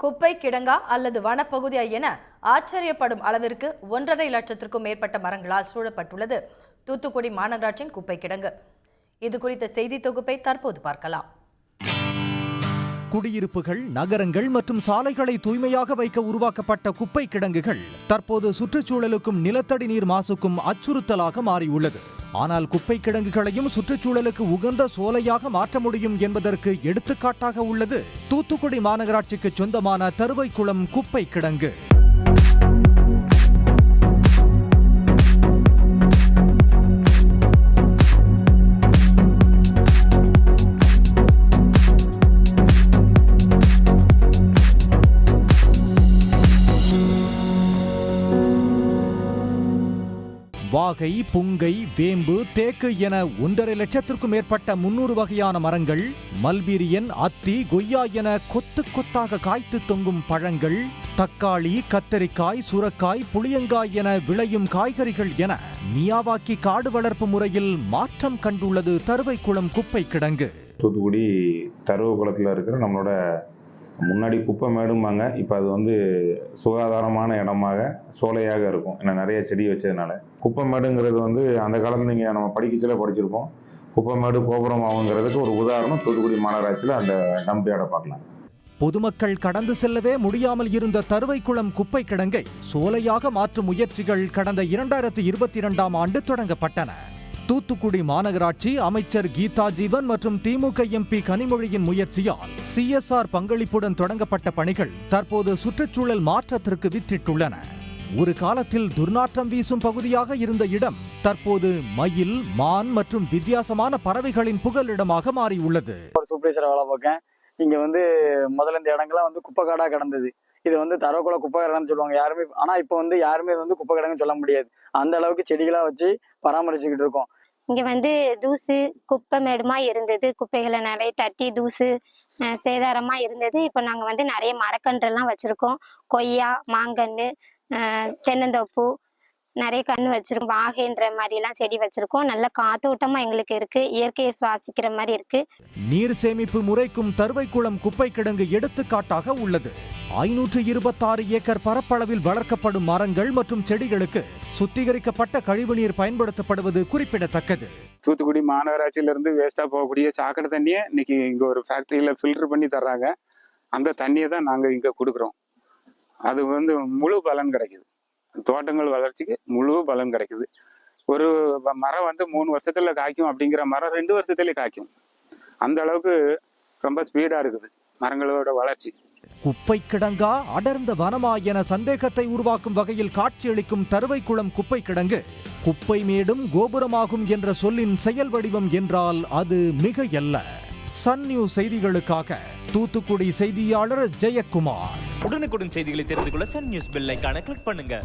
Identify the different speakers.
Speaker 1: குப்பை கிடங்கா அல்லது வனப்பகுதியா என ஆச்சரியப்படும் அளவிற்கு 1.5 லட்சத்திற்கும் மேற்பட்ட மரங்களால் சூழப்பட்டுள்ளது தூத்துக்குடி மாநகராட்சியின் குப்பை கிடங்கு. இது குறித்த செய்தி தொகுப்பை தற்போது பார்க்கலாம்.
Speaker 2: குடியிருப்புகள், நகரங்கள் மற்றும் சாலைகளை தூய்மையாக வைக்க உருவாக்கப்பட்ட குப்பை கிடங்குகள் தற்போது சுற்றுச்சூழலுக்கும் நிலத்தடி நீர் மாசுக்கும் அச்சுறுத்தலாக மாறியுள்ளது. ஆனால் குப்பை கிடங்குகளையும் சுற்றுச்சூழலுக்கு உகந்த சோலையாக மாற்ற முடியும் என்பதற்கு எடுத்துக்காட்டாக உள்ளது தூத்துக்குடி மாநகராட்சிக்கு சொந்தமான தருவைக்குளம் குப்பை கிடங்கு. வாகை, புங்கை, வேம்பு, தேக்கு என 1.5 லட்சத்திற்கும் மேற்பட்ட 300 வகையான மரங்கள், மல்பீரியன், அத்தி, கொய்யா என கொத்து கொத்தாக காய்த்து தொங்கும் பழங்கள், தக்காளி, கத்தரிக்காய், சுரக்காய், புளியங்காய் என விளையும் காய்கறிகள் என மியாவாக்கி காடு வளர்ப்பு முறையில் மாற்றம் கண்டுள்ளது தருவைக்குளம் குப்பை கிடங்கு.
Speaker 3: தூத்துக்குடி தருவைக்குளத்தில் இருக்கிற நம்மளோட முன்னாடி குப்பை மேடும்பாங்க, இப்போ அது சுகாதாரமான இடமாக சோலையாக இருக்கும். ஏன்னா நிறைய செடி வச்சதுனால குப்பை மேடுங்கிறது அந்த காலத்தில் நீங்கள் நம்ம படிக்கச்சில படிச்சிருப்போம். குப்பை மேடு கோபுரம் ஆகுங்கிறதுக்கு ஒரு உதாரணம் தூத்துக்குடி மாநகராட்சியில் அந்த டம்ப் யார்டை பார்க்கலாம்.
Speaker 2: பொதுமக்கள் கடந்து செல்லவே முடியாமல் இருந்த தருவைக்குளம் குப்பை கிடங்கை சோலையாக மாற்றும் முயற்சிகள் கடந்த 2022ஆம் ஆண்டு தொடங்கப்பட்டன. தூத்துக்குடி மாநகராட்சி அமைச்சர் கீதா ஜீவன் மற்றும் திமுக எம்பி கனிமொழியின் முயற்சியால் CSR பங்களிப்புடன் தொடங்கப்பட்ட பணிகள் தற்போது சுற்றுச்சூழல் மாற்றத்திற்கு வித்திட்டுள்ளன. ஒரு காலத்தில் துர்நாற்றம் வீசும் பகுதியாக இருந்த இடம் தற்போது மயில், மான் மற்றும் வித்தியாசமான பறவைகளின் புகலிடமாக மாறியுள்ளது.
Speaker 4: சூப்பர்வைசர் வேலை பார்க்கேன். இங்க முதல்ல இந்த இடங்கள்லாம் குப்பை காடா கிடந்தது. இது தரக்குள்ள குப்பை கிடங்குன்னு சொல்லுவாங்க யாருமே. ஆனா இப்போ யாருமே குப்பை கிடங்குன்னு சொல்ல முடியாது. அந்த அளவுக்கு செடிகளா வச்சு பராமரிச்சுக்கிட்டு இருக்கோம்.
Speaker 5: இங்க தூசு குப்பை மேடுமா இருந்தது. குப்பைகளை நிறைய தட்டி தூசு சேதாரமா இருந்தது. இப்போ நாங்க நிறைய மரக்கன்றெல்லாம் வச்சிருக்கோம். கொய்யா, மாங்கன்று, தென்னந்தோப்பு நிறைய கன்று வச்சிருக்கோம். வாகைன்ற மாதிரி எல்லாம் செடி வச்சிருக்கோம். நல்ல காத்தோட்டமா எங்களுக்கு இருக்கு. இயற்கையை சுவாசிக்கிற மாதிரி இருக்கு.
Speaker 2: நீர் சேமிப்பு முறைக்கும் தருவைக்குளம் குப்பை கிடங்கு எடுத்துக்காட்டாக உள்ளது. 526 ஏக்கர் பரப்பளவில் வளர்க்கப்படும் மரங்கள் மற்றும் செடிகளுக்கு சுத்திகரிக்கப்பட்ட கழிவுநீர் பயன்படுத்தப்படுவது குறிப்பிடத்தக்கது.
Speaker 6: தூத்துக்குடி மாநகராட்சியிலிருந்து வேஸ்டா போகக்கூடிய சாக்கடை தண்ணியை இன்னைக்கு இங்க ஒரு ஃபேக்டரியில ஃபில்டர் பண்ணி தர்றாங்க. அந்த தண்ணியை தான் நாங்க இங்க கொடுக்குறோம். அது முழு பலன் கிடைக்குது. தோட்டங்கள் வளர்ச்சிக்கு முழு பலன் கிடைக்குது. ஒரு மரம் 3 வருஷத்துல காய்க்கும் அப்படிங்கிற மரம் 2 வருஷத்துல காய்க்கும். அந்த அளவுக்கு ரொம்ப ஸ்பீடா இருக்குது மரங்களோட வளர்ச்சி.
Speaker 2: குப்பை கிடங்கா அடர்ந்த வனமா என சந்தேகத்தை உருவாக்கும் வகையில் காட்சியளிக்கும் தருவைக்குளம் குப்பை கிடங்கு குப்பை மேடும் கோபுரமாகும் என்ற சொல்லின் செயல் வடிவம் என்றால் அது மிகையல்ல. சன் நியூஸ் செய்திகளுக்காக தூத்துக்குடி செய்தியாளர் ஜெயக்குமார்.
Speaker 7: உடனுக்குடன் செய்திகளை தெரிந்து கொள்ள சன் நியூஸ் பெல் ஐகானை கிளிக் பண்ணுங்க.